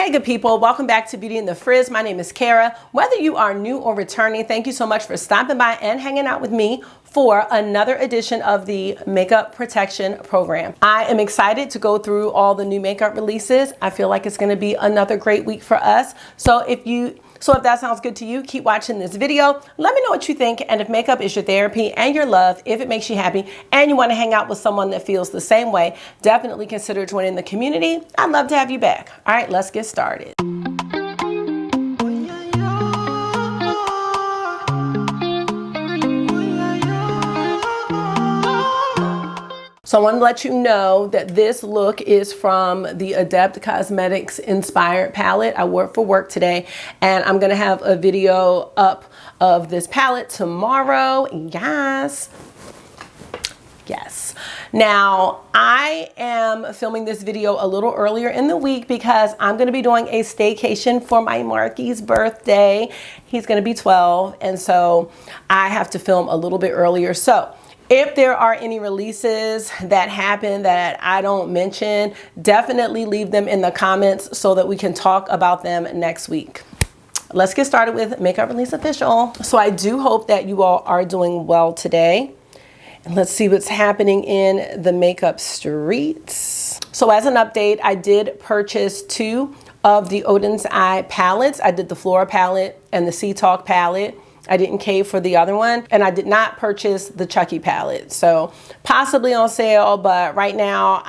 Hey good people, welcome back to Beauty and the Frizz. My name is Cara. Whether you are new or returning, thank you so much for stopping by and hanging out with me for another edition of the Makeup Protection Program. I am excited to go through all the new makeup releases. I feel like it's gonna be another great week for us. So if that sounds good to you, keep watching this video. Let me know what you think, and if makeup is your therapy and your love, if it makes you happy and you want to hang out with someone that feels the same way, definitely consider joining the community. I'd love to have you back. All right, let's get started. So I want to let you know that this look is from the Adept Cosmetics inspired palette. I wore it for work today, and I'm going to have a video up of this palette tomorrow. Yes. Now, I am filming this video a little earlier in the week because I'm going to be doing a staycation for my Marky's birthday. He's going to be 12, and so I have to film a little bit earlier. So if there are any releases that happen that I don't mention, definitely leave them in the comments so that we can talk about them next week. Let's get started with Makeup Release Official. So I do hope that you all are doing well today. And let's see what's happening in the makeup streets. So as an update, I did purchase 2 of the Odin's Eye palettes. I did the Flora palette and the Sea Talk palette. I didn't cave for the other one, and I did not purchase the Chucky palette. So possibly on sale, but right now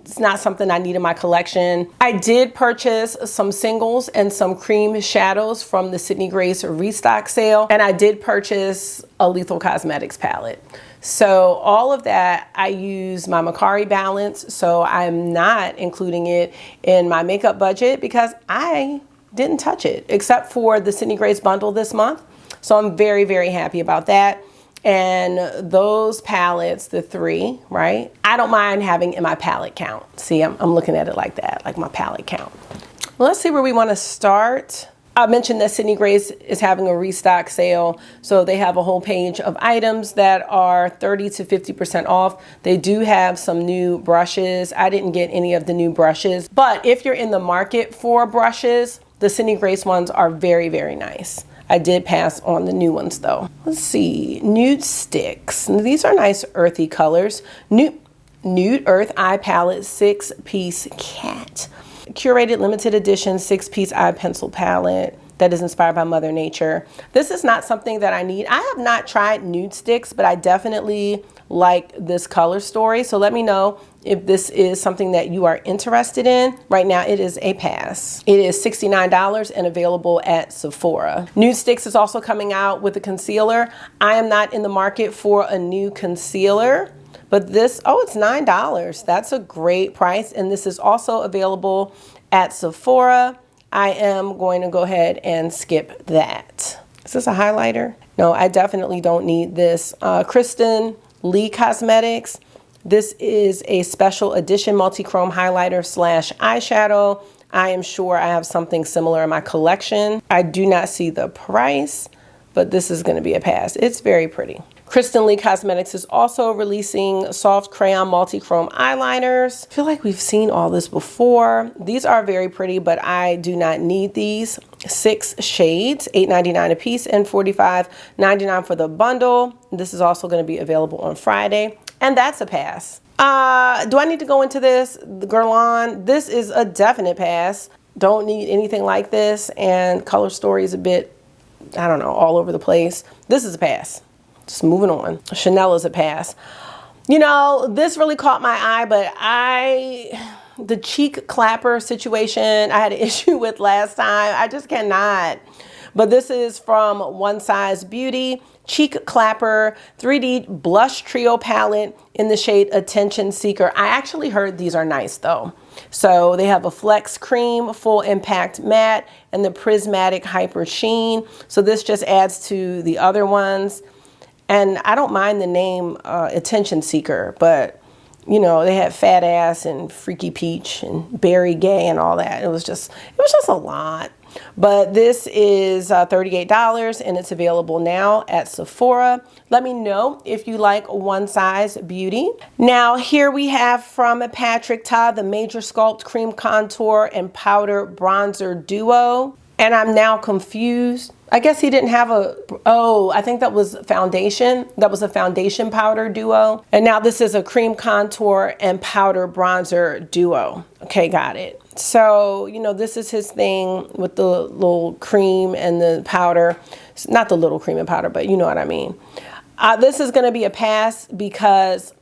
it's not something I need in my collection. I did purchase some singles and some cream shadows from the Sydney Grace restock sale, and I did purchase a Lethal Cosmetics palette. So all of that, I use my Macari balance, so I'm not including it in my makeup budget because I didn't touch it except for the Sydney Grace bundle this month. So I'm very, very happy about that. And those palettes, the 3, right? I don't mind having in my palette count. See, I'm looking at it like that, like my palette count. Well, let's see where we want to start. I mentioned that Sydney Grace is having a restock sale. So they have a whole page of items that are 30 to 50% off. They do have some new brushes. I didn't get any of the new brushes, but if you're in the market for brushes, the Sydney Grace ones are very, very nice. I did pass on the new ones though. Let's see, nude sticks. These are nice earthy colors. Nude Earth Eye Palette 6-piece cat. Curated limited edition 6-piece eye pencil palette that is inspired by Mother Nature. This is not something that I need. I have not tried nude sticks, but I definitely like this color story. So let me know if this is something that you are interested in. Right now it is a pass. It is $69 and available at Sephora. Nude Sticks is also coming out with a concealer. I am not in the market for a new concealer, but this, oh, it's $9. That's a great price. And this is also available at Sephora. I am going to go ahead and skip that. Is this a highlighter? No, I definitely don't need this. Kristen Lee Cosmetics. This is a special edition multi-chrome highlighter / eyeshadow. I am sure I have something similar in my collection. I do not see the price, but this is going to be a pass. It's very pretty. Kristen Lee Cosmetics is also releasing soft crayon multi-chrome eyeliners. I feel like we've seen all this before. These are very pretty, but I do not need these. 6 shades, $8.99 a piece and $45.99 for the bundle. This is also going to be available on Friday, and that's a pass. Do I need to go into this? The Guerlain, this is a definite pass. Don't need anything like this, and color story is a bit, I don't know, all over the place. This is a pass. Just moving on. Chanel is a pass. You know, this really caught my eye, but the cheek clapper situation I had an issue with last time. I just cannot. But this is from One Size Beauty. Cheek Clapper 3D Blush Trio Palette in the shade Attention Seeker. I actually heard these are nice though. So they have a Flex Cream, Full Impact Matte, and the Prismatic Hyper Sheen. So this just adds to the other ones. And I don't mind the name Attention Seeker, but you know, they had Fat Ass and Freaky Peach and Berry Gay and all that. It was just a lot. But this is $38 and it's available now at Sephora. Let me know if you like one size beauty. Now here we have from Patrick Ta the Major Sculpt Cream Contour and Powder Bronzer Duo. And I'm now confused. I guess he didn't have I think that was foundation. That was a foundation powder duo. And now this is a cream contour and powder bronzer duo. Okay, got it. So, you know, this is his thing with the little cream and the powder. Not the little cream and powder, but you know what I mean. This is going to be a pass because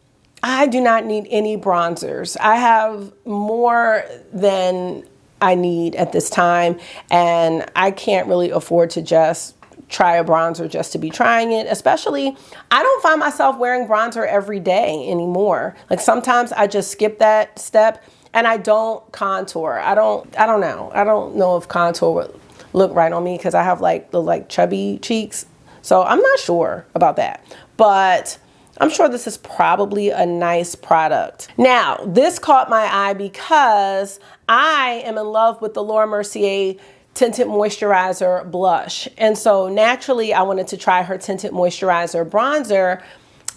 I do not need any bronzers. I have more than I need at this time, and I can't really afford to just try a bronzer just to be trying it. Especially, I don't find myself wearing bronzer every day anymore. Like sometimes I just skip that step and I don't contour. I don't know. I don't know if contour would look right on me because I have like the chubby cheeks. So I'm not sure about that, but I'm sure this is probably a nice product. Now, this caught my eye because I am in love with the Laura Mercier Tinted Moisturizer Blush. And so naturally, I wanted to try her Tinted Moisturizer Bronzer.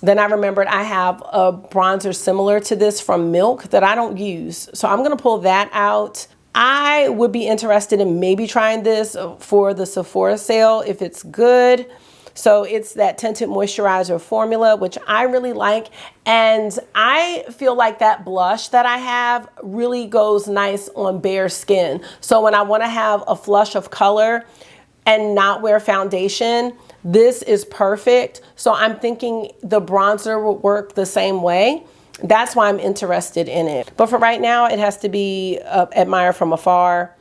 Then I remembered I have a bronzer similar to this from Milk that I don't use. So I'm gonna pull that out. I would be interested in maybe trying this for the Sephora sale if it's good. So it's that tinted moisturizer formula, which I really like. And I feel like that blush that I have really goes nice on bare skin. So when I want to have a flush of color and not wear foundation, this is perfect. So I'm thinking the bronzer will work the same way. That's why I'm interested in it. But for right now, it has to be admire from afar.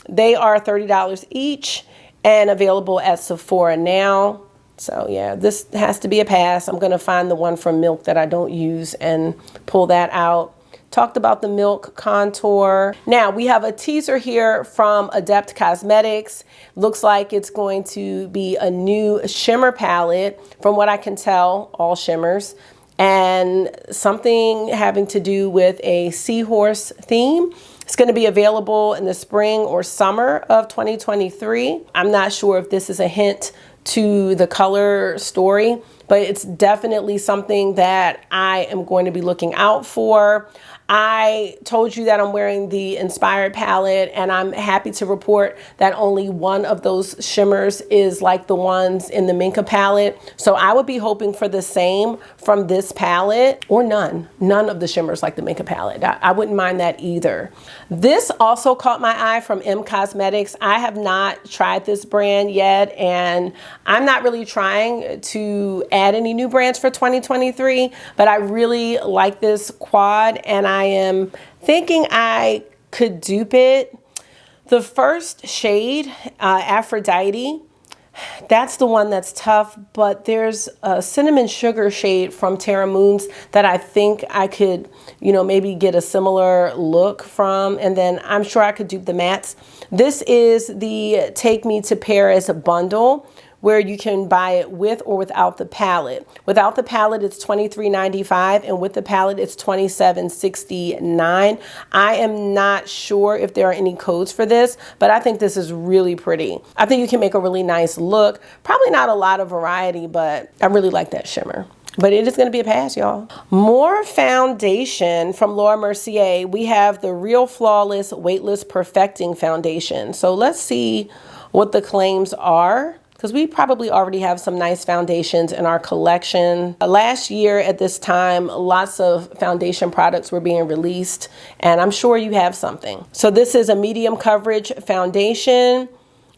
They are $30 each and available at Sephora now. So yeah, this has to be a pass. I'm going to find the one from Milk that I don't use and pull that out. Talked about the Milk contour. Now we have a teaser here from Adept Cosmetics. Looks like it's going to be a new shimmer palette. From what I can tell, all shimmers. And something having to do with a seahorse theme. It's going to be available in the spring or summer of 2023. I'm not sure if this is a hint to the color story, but it's definitely something that I am going to be looking out for. I told you that I'm wearing the Inspired palette, and I'm happy to report that only one of those shimmers is like the ones in the Minka palette. So I would be hoping for the same from this palette, or none of the shimmers like the Minka palette. I wouldn't mind that either. This also caught my eye from M Cosmetics. I have not tried this brand yet, and I'm not really trying to add any new brands for 2023, but I really like this quad, and I am thinking I could dupe it. The first shade, Aphrodite, that's the one that's tough, but there's a cinnamon sugar shade from Terra Moons that I think I could, you know, maybe get a similar look from, and then I'm sure I could dupe the mattes. This is the Take Me to Paris bundle, where you can buy it with or without the palette. Without the palette, it's $23.95, and with the palette, it's $27.69. I am not sure if there are any codes for this, but I think this is really pretty. I think you can make a really nice look. Probably not a lot of variety, but I really like that shimmer. But it is going to be a pass, y'all. More foundation from Laura Mercier. We have the Real Flawless Weightless Perfecting Foundation. So let's see what the claims are, because we probably already have some nice foundations in our collection. Last year at this time, lots of foundation products were being released, and I'm sure you have something. So this is a medium coverage foundation.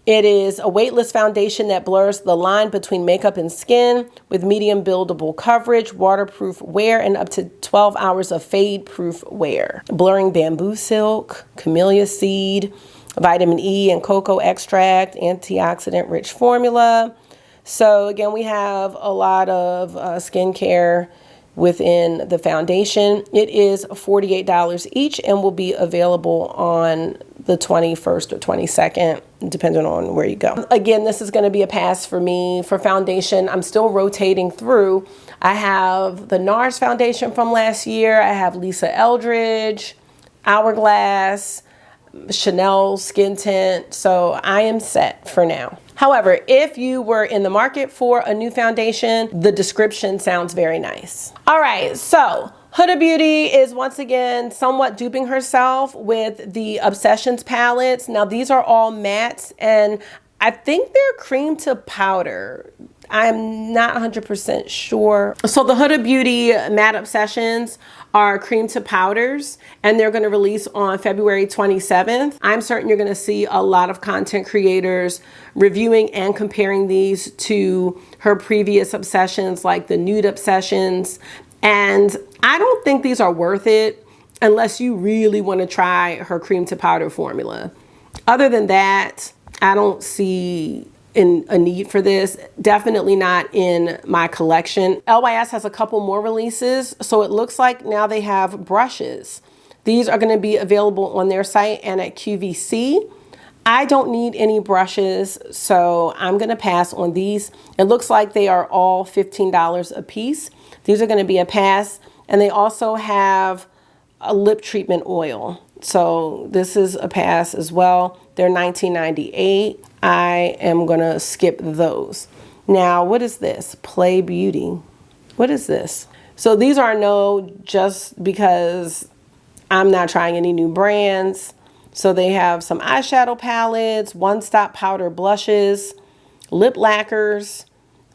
It is a weightless foundation that blurs the line between makeup and skin with medium buildable coverage, waterproof wear, and up to 12 hours of fade-proof wear. Blurring bamboo silk, camellia seed, vitamin E and cocoa extract, antioxidant rich formula. So again, we have a lot of skincare within the foundation. It is $48 each and will be available on the 21st or 22nd, depending on where you go. Again, this is going to be a pass for me. For foundation, I'm still rotating through. I have the Nars foundation from last year. I have Lisa Eldridge, Hourglass, Chanel Skin Tint. So I am set for now. However, if you were in the market for a new foundation, the description sounds very nice. All right, so Huda Beauty is once again somewhat duping herself with the Obsessions palettes. Now these are all mattes and I think they're cream to powder. I'm not 100% sure. So the Huda Beauty Matte Obsessions are cream to powders and they're going to release on February 27th. I'm certain you're going to see a lot of content creators reviewing and comparing these to her previous Obsessions like the Nude Obsessions. And I don't think these are worth it unless you really want to try her cream to powder formula. Other than that, I don't see a need for this. Definitely not in my collection. LYS has a couple more releases. So it looks like now they have brushes. These are going to be available on their site and at QVC. I don't need any brushes, so I'm going to pass on these. It looks like they are all $15 a piece. These are going to be a pass, and they also have a lip treatment oil. So this is a pass as well. They're $19.98. I am going to skip those. Now, what is this? Play Beauty. What is this? So these are no just because I'm not trying any new brands. So they have some eyeshadow palettes, one-stop powder blushes, lip lacquers,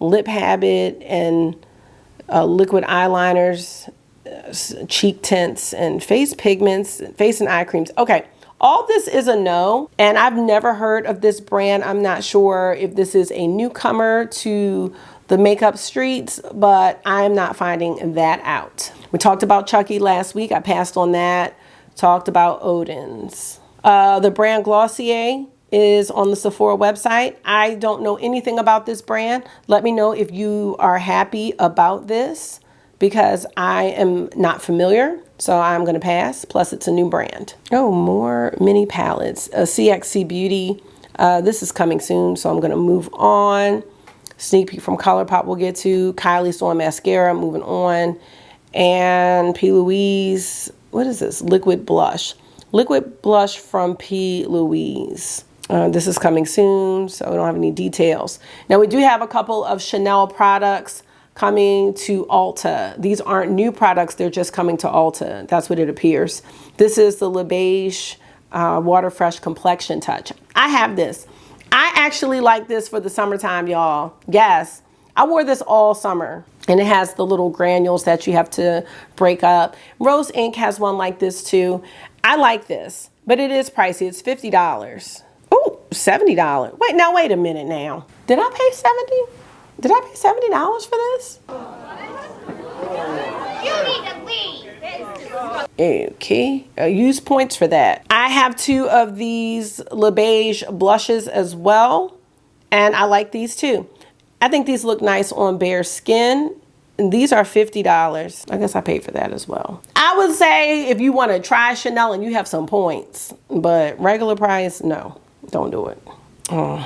lip habit, and liquid eyeliners, cheek tints, and face pigments, face and eye creams. Okay, all this is a no, and I've never heard of this brand. I'm not sure if this is a newcomer to the makeup streets, but I'm not finding that out. We talked about Chucky last week. I passed on that. Talked about Odin's. The brand Glossier is on the Sephora website. I don't know anything about this brand. Let me know if you are happy about this because I am not familiar. So I'm going to pass. Plus it's a new brand. Oh, more mini palettes. CXC Beauty. This is coming soon, so I'm going to move on. Sneak peek from ColourPop we'll get to. Kylie Storm Mascara, moving on. And P. Louise. What is this? Liquid Blush. Liquid blush from P. Louise. This is coming soon, so we don't have any details. Now we do have a couple of Chanel products coming to Ulta. These aren't new products, they're just coming to Ulta. That's what it appears. This is the Le Beige Water Fresh Complexion Touch. I have this. I actually like this for the summertime, y'all. Yes, I wore this all summer. And it has the little granules that you have to break up. Rose Inc has one like this too. I like this, but it is pricey. It's $50. Oh, $70. Wait, now wait a minute now. Did I pay $70? Did I pay $70 for this? You need to leave. Okay, use points for that. I have two of these Le Beige blushes as well, and I like these too. I think these look nice on bare skin. And these are $50. I guess I paid for that as well. I would say if you want to try Chanel and you have some points, but regular price, no, don't do it. Oh,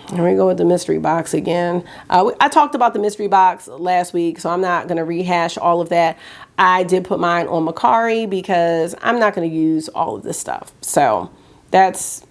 here we go with the mystery box again. I talked about the mystery box last week, so I'm not going to rehash all of that. I did put mine on Macari because I'm not going to use all of this stuff. So that's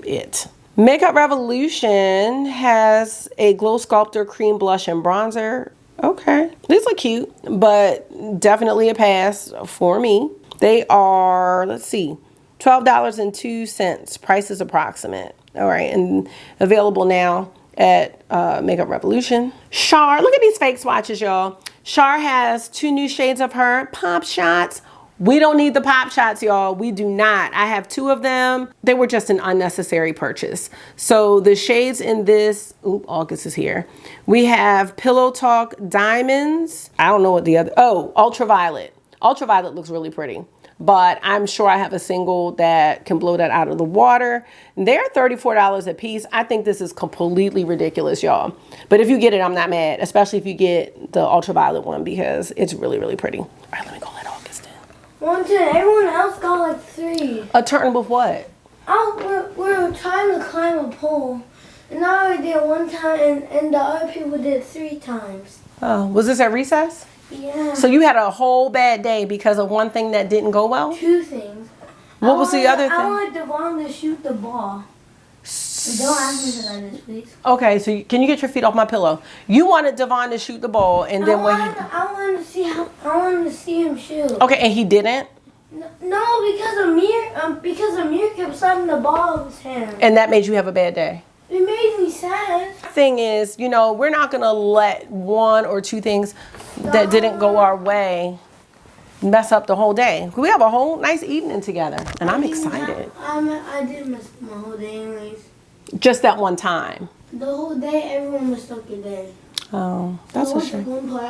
it. Makeup Revolution has a Glow Sculptor Cream Blush and Bronzer. Okay, these look cute, but definitely a pass for me. They are, let's see, $12.02. Price is approximate. All right, and available now at Makeup Revolution. Char, look at these fake swatches, y'all. Char has two new shades of her Pop Shots. We don't need the Pop Shots, y'all. We do not. I have two of them. They were just an unnecessary purchase. So the shades in this, ooh, August is here. We have Pillow Talk Diamonds. I don't know what the other, oh, Ultraviolet. Ultraviolet looks really pretty, but I'm sure I have a single that can blow that out of the water. They're $34 a piece. I think this is completely ridiculous, y'all. But if you get it, I'm not mad, especially if you get the Ultraviolet one because it's really, really pretty. All right, let me go let August in. One, two, everyone else got like 3. A turn with what? We were trying to climb a pole, and I already did one time, and the other people did 3 times. Oh, was this at recess? Yeah. So you had a whole bad day because of one thing that didn't go well? 2 things. What was the other thing? I wanted Devon to shoot the ball. Don't ask me for that, please. Okay, so can you get your feet off my pillow? You wanted Devon to shoot the ball, and then I wanted to see him shoot. Okay, and he didn't? No, because Amir kept slapping the ball out of his hand. And that made you have a bad day? It made me sad. Thing is, you know, we're not gonna let 1 or 2 things that didn't go our way mess up the whole day. We have a whole nice evening together, and I'm excited. I didn't miss my whole day anyways. Just that one time. The whole day, everyone mistook your day. Oh, that's a shame. I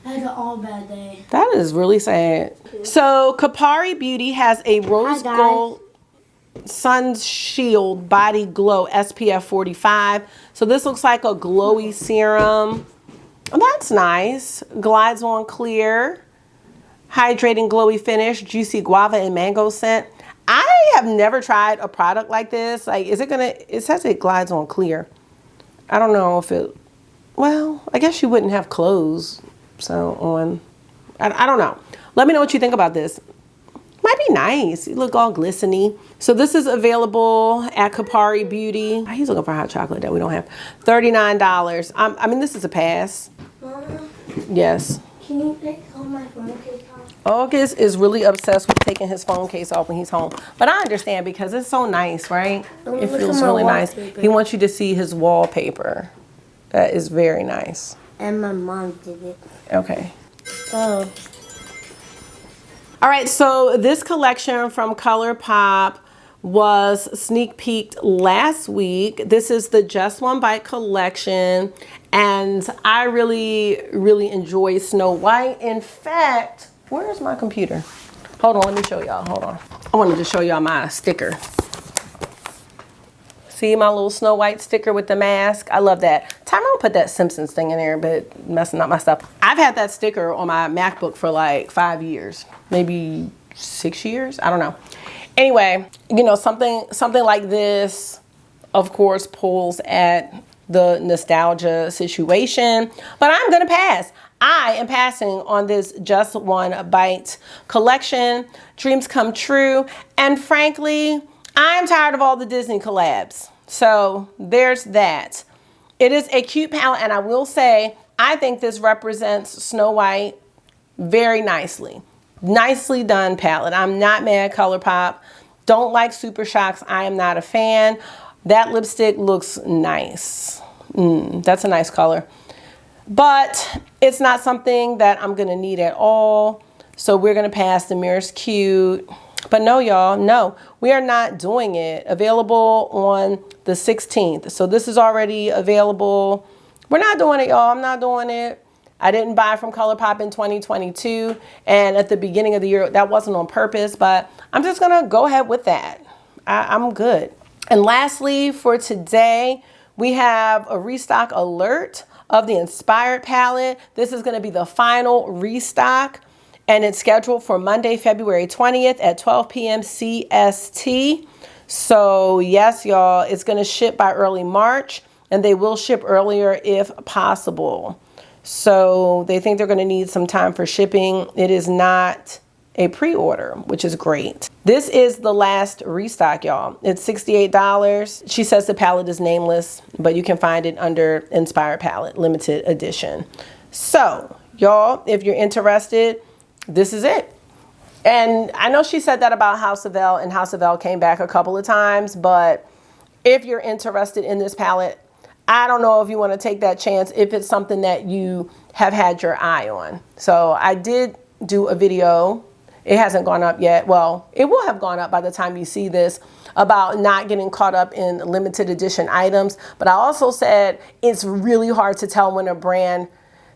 had an all bad day. That is really sad. So Kapari Beauty has a rose gold sun shield body glow SPF 45. So this looks like a glowy serum. Oh, that's nice. Glides on clear. Hydrating glowy finish. Juicy guava and mango scent. I have never tried a product like this. Like, it says it glides on clear. I don't know if it, well, I guess you wouldn't have clothes. So on, I don't know. Let me know what you think about this. Might be nice. You look all glistening. So this is available at Kapari Beauty. He's looking for hot chocolate that we don't have. $39. I mean, this is a pass. Mama, yes. Can you take all my phone case off? August is really obsessed with taking his phone case off when he's home. But I understand because it's so nice, right? It feels really nice. He wants you to see his wallpaper. That is very nice. And my mom did it. Okay. Oh. All right, so this collection from ColourPop was sneak peeked last week. This is the Just One Bite collection, and I really, really enjoy Snow White. In fact, where's my computer? Hold on, let me show y'all. Hold on. I wanted to show y'all my sticker. See my little Snow White sticker with the mask? I love that. Tyrone put that Simpsons thing in there, but messing up my stuff. I've had that sticker on my MacBook for like 5 years, maybe 6 years. I don't know. Anyway, you know, something like this, of course, pulls at the nostalgia situation, but I'm gonna pass. I am passing on this Just One Bite collection. Dreams come true, and frankly, I'm tired of all the Disney collabs. So there's that. It is a cute palette, and I will say, I think this represents Snow White very nicely. Nicely done palette. I'm not mad, ColourPop. Don't like Super Shocks. I am not a fan. That lipstick looks nice. That's a nice color. But it's not something that I'm gonna need at all. So we're gonna pass. The mirror's cute. But no, y'all, no, we are not doing it. Available on the 16th. So this is already available. We're not doing it, y'all. I'm not doing it. I didn't buy from ColourPop in 2022. And at the beginning of the year, that wasn't on purpose, but I'm just gonna go ahead with that. I'm good. And lastly, for today, we have a restock alert of the Inspired palette. This is gonna be the final restock, and it's scheduled for Monday, February 20th at 12 p.m. CST. So yes, y'all, it's gonna ship by early March, and they will ship earlier if possible. So they think they're gonna need some time for shipping. It is not a pre-order, which is great. This is the last restock, y'all. It's $68. She says the palette is nameless, but you can find it under Inspired Palette, limited edition. So y'all, if you're interested, this is it. And I know she said that about House of Elle, and House of Elle came back a couple of times, but if you're interested in this palette, I don't know if you want to take that chance if it's something that you have had your eye on. So I did do a video. It hasn't gone up yet. Well, it will have gone up by the time you see this, about not getting caught up in limited edition items. But I also said it's really hard to tell when a brand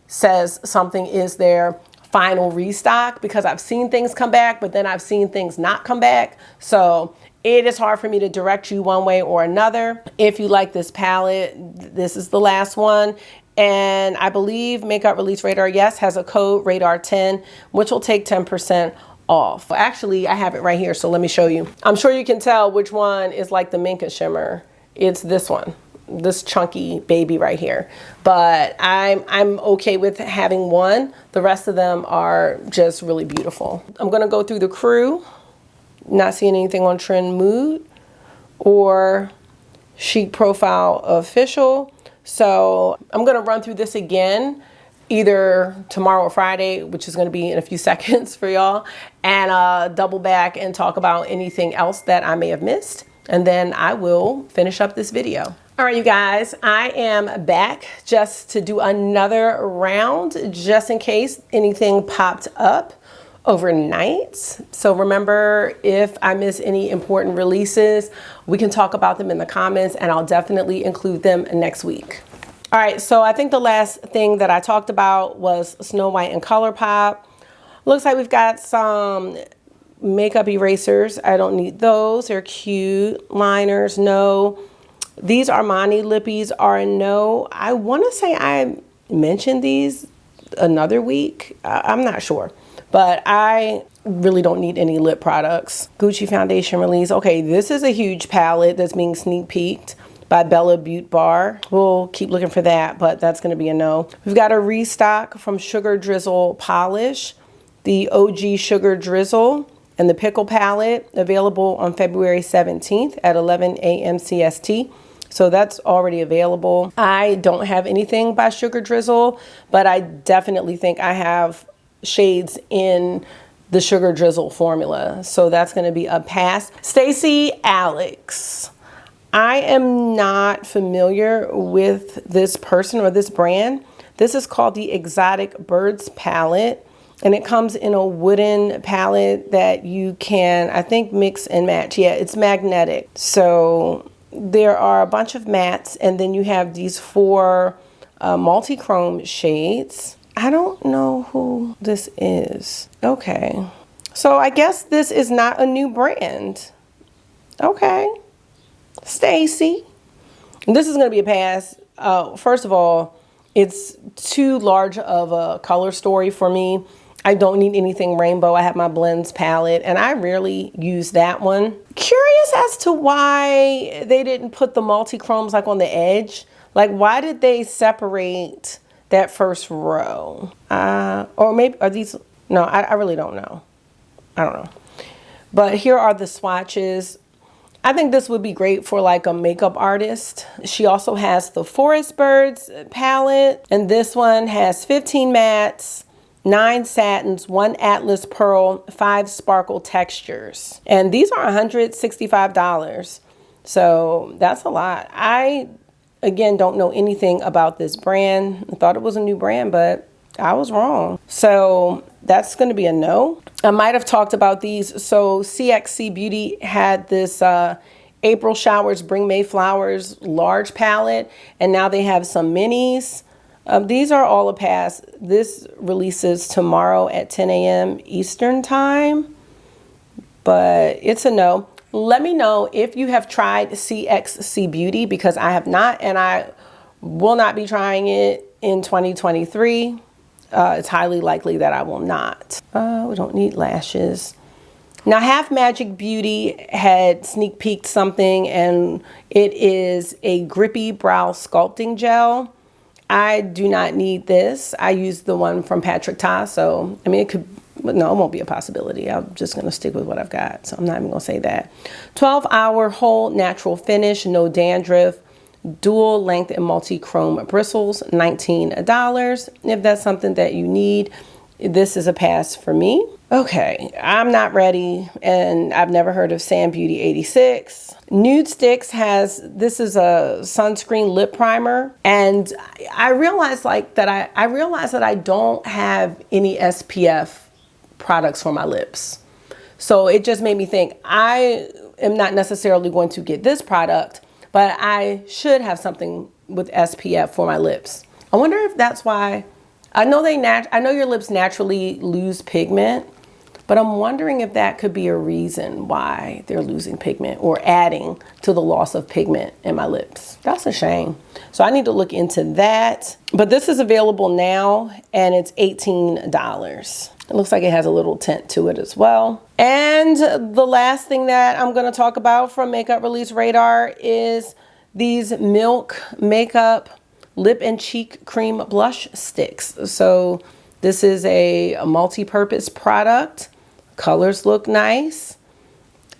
says something is their final restock, because I've seen things come back, but then I've seen things not come back. So it is hard for me to direct you one way or another. If you like this palette, this is the last one. And I believe Makeup Release Radar, yes, has a code, Radar10, which will take 10% off. Actually, I have it right here, so let me show you. I'm sure you can tell which one is like the Minka shimmer. It's this one, this chunky baby right here. But I'm okay with having one. The rest of them are just really beautiful. I'm gonna go through the crew, not seeing anything on Trend Mood or Chic Profile Official. So I'm gonna run through this again, either tomorrow or Friday, which is going to be in a few seconds for y'all, and double back and talk about anything else that I may have missed. And then I will finish up this video. All right, you guys, I am back just to do another round, just in case anything popped up overnight. So remember, if I miss any important releases, we can talk about them in the comments, and I'll definitely include them next week. All right, so I think the last thing that I talked about was Snow White and ColourPop. Looks like we've got some makeup erasers. I don't need those. They're cute. Liners, no. These Armani lippies are a no. I want to say I mentioned these another week. I'm not sure, but I really don't need any lip products. Gucci foundation release. Okay, this is a huge palette that's being sneak peeked by Bella Butte Bar. We'll keep looking for that, but that's gonna be a no. We've got a restock from Sugar Drizzle Polish, the OG Sugar Drizzle, and the Pickle palette, available on February 17th at 11 a.m. CST. So that's already available. I don't have anything by Sugar Drizzle, but I definitely think I have shades in the Sugar Drizzle formula. So that's gonna be a pass. Stacey Alex. I am not familiar with this person or this brand. This is called the Exotic Birds palette, and it comes in a wooden palette that you can, I think, mix and match. Yeah, it's magnetic. So there are a bunch of mattes, and then you have these 4 multi-chrome shades. I don't know who this is. Okay. So I guess this is not a new brand. Okay. Stacy. This is going to be a pass. First of all, it's too large of a color story for me. I don't need anything rainbow. I have my blends palette, and I rarely use that one. Curious as to why they didn't put the multi-chromes like on the edge. Like, why did they separate that first row? Or maybe, are these, no, I really don't know. I don't know. But here are the swatches. I think this would be great for like a makeup artist. She also has the Forest Birds palette, and this one has 15 mattes, 9 satins, 1 Atlas Pearl, 5 sparkle textures. And these are $165. So that's a lot. I, again, don't know anything about this brand. I thought it was a new brand, but I was wrong. So that's going to be a no. I might have talked about these. So CXC Beauty had this April Showers Bring May Flowers large palette, and now they have some minis. These are all a pass. This releases tomorrow at 10 a.m. Eastern time, but it's a no. Let me know if you have tried CXC Beauty, because I have not, and I will not be trying it in 2023. It's highly likely that I will not. We don't need lashes. Now, Half Magic Beauty had sneak peeked something, and it is a grippy brow sculpting gel. I do not need this. I use the one from Patrick Ta, so I mean, it could, no, it won't be a possibility. I'm just gonna stick with what I've got, so I'm not even gonna say that. 12-hour whole natural finish, no dandruff, dual length and multi-chrome bristles, $19. If that's something that you need, this is a pass for me. Okay, I'm not ready, and I've never heard of Sand Beauty 86. Nude Sticks has, this is a sunscreen lip primer, and I realized that I don't have any SPF products for my lips. So it just made me think I am not necessarily going to get this product, but I should have something with SPF for my lips. I wonder if that's why. I know your lips naturally lose pigment, But I'm wondering if that could be a reason why they're losing pigment or adding to the loss of pigment in my lips. That's a shame. So I need to look into that. But this is available now and it's $18. It looks like it has a little tint to it as well. And the last thing that I'm going to talk about from Makeup Release Radar is these Milk Makeup Lip and Cheek Cream Blush Sticks. So this is a multi-purpose product. Colors look nice.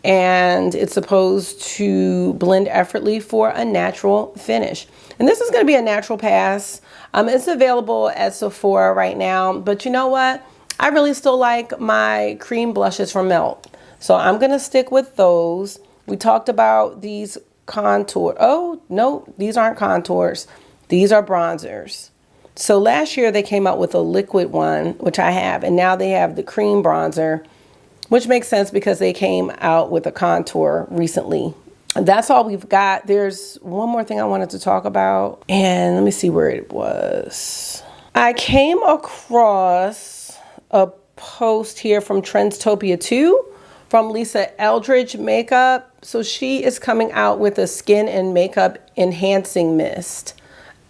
And it's supposed to blend effortlessly for a natural finish. And this is going to be a natural pass. It's available at Sephora right now. But you know what? I really still like my cream blushes from Melt. So I'm going to stick with those. We talked about these contour. Oh, no, these aren't contours. These are bronzers. So last year they came out with a liquid one, which I have. And now they have the cream bronzer, which makes sense because they came out with a contour recently. That's all we've got. There's one more thing I wanted to talk about. And let me see where it was. I came across a post here from Trendstopia 2 from Lisa Eldridge Makeup. So she is coming out with a skin and makeup enhancing mist.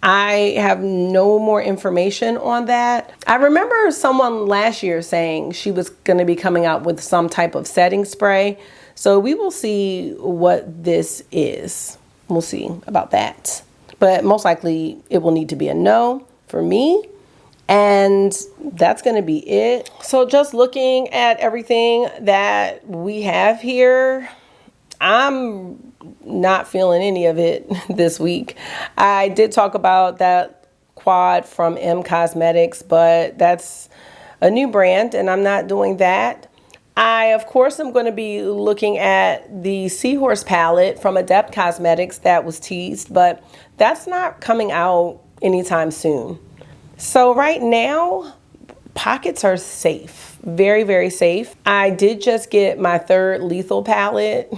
I have no more information on that. I remember someone last year saying she was going to be coming out with some type of setting spray. So we will see what this is. We'll see about that. But most likely it will need to be a no for me. And that's going to be it. So just looking at everything that we have here, I'm not feeling any of it this week. I did talk about that quad from M Cosmetics, but that's a new brand and I'm not doing that. I, of course, am going to be looking at the Seahorse palette from Adept Cosmetics that was teased, but that's not coming out anytime soon. So right now, pockets are safe, very, very safe. I did just get my third Lethal palette.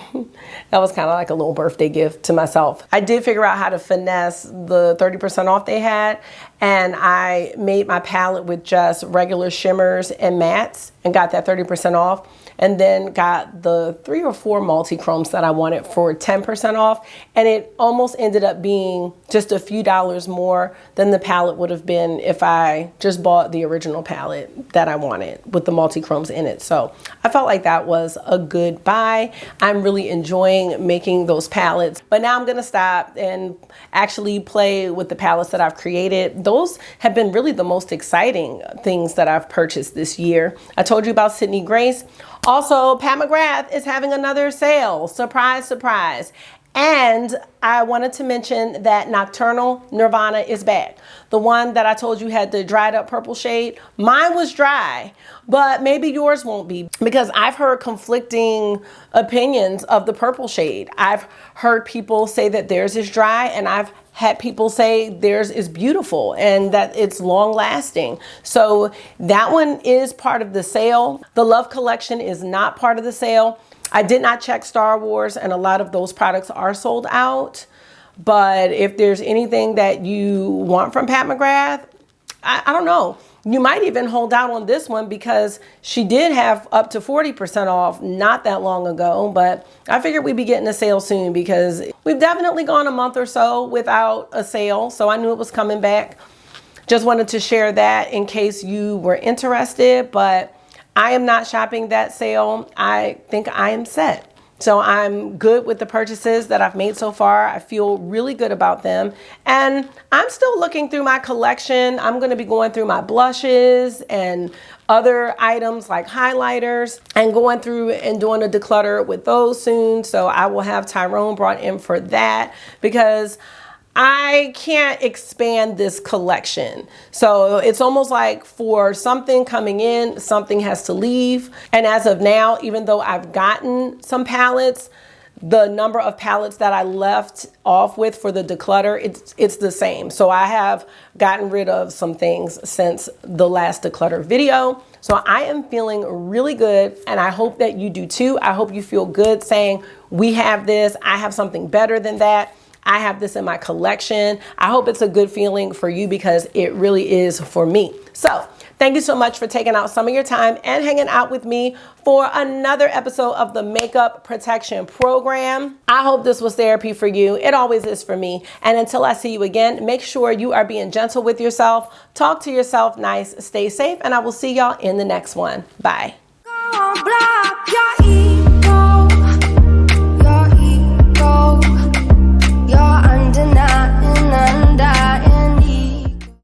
That was kind of like a little birthday gift to myself. I did figure out how to finesse the 30% off they had, and I made my palette with just regular shimmers and mattes and got that 30% off. And then got the 3 or 4 multi-chromes that I wanted for 10% off. And it almost ended up being just a few dollars more than the palette would have been if I just bought the original palette that I wanted with the multi-chromes in it. So I felt like that was a good buy. I'm really enjoying making those palettes. But now I'm gonna stop and actually play with the palettes that I've created. Those have been really the most exciting things that I've purchased this year. I told you about Sydney Grace. Also, Pat McGrath is having another sale. Surprise, surprise. And I wanted to mention that Nocturnal Nirvana is back. The one that I told you had the dried up purple shade. Mine was dry, but maybe yours won't be, because I've heard conflicting opinions of the purple shade. I've heard people say that theirs is dry, and I've had people say theirs is beautiful and that it's long lasting. So that one is part of the sale. The Love Collection is not part of the sale. I did not check Star Wars, and a lot of those products are sold out. But if there's anything that you want from Pat McGrath, I don't know. You might even hold out on this one because she did have up to 40% off not that long ago. But I figured we'd be getting a sale soon because we've definitely gone a month or so without a sale. So I knew it was coming back. Just wanted to share that in case you were interested. But I am not shopping that sale. I think I am set. So I'm good with the purchases that I've made so far. I feel really good about them. And I'm still looking through my collection. I'm going to be going through my blushes and other items like highlighters and going through and doing a declutter with those soon. So I will have Tyrone brought in for that because I can't expand this collection. So it's almost like for something coming in, something has to leave. And as of now, even though I've gotten some palettes, the number of palettes that I left off with for the declutter, it's the same. So I have gotten rid of some things since the last declutter video. So I am feeling really good, and I hope that you do too. I hope you feel good saying, we have this, I have something better than that. I have this in my collection. I hope it's a good feeling for you because it really is for me. So Thank you so much for taking out some of your time and hanging out with me for another episode of the Makeup Protection Program. I hope this was therapy for you. It always is for me. And until I see you again, make sure you are being gentle with yourself. Talk to yourself nice. Stay safe. And I will see y'all in the next one. Bye.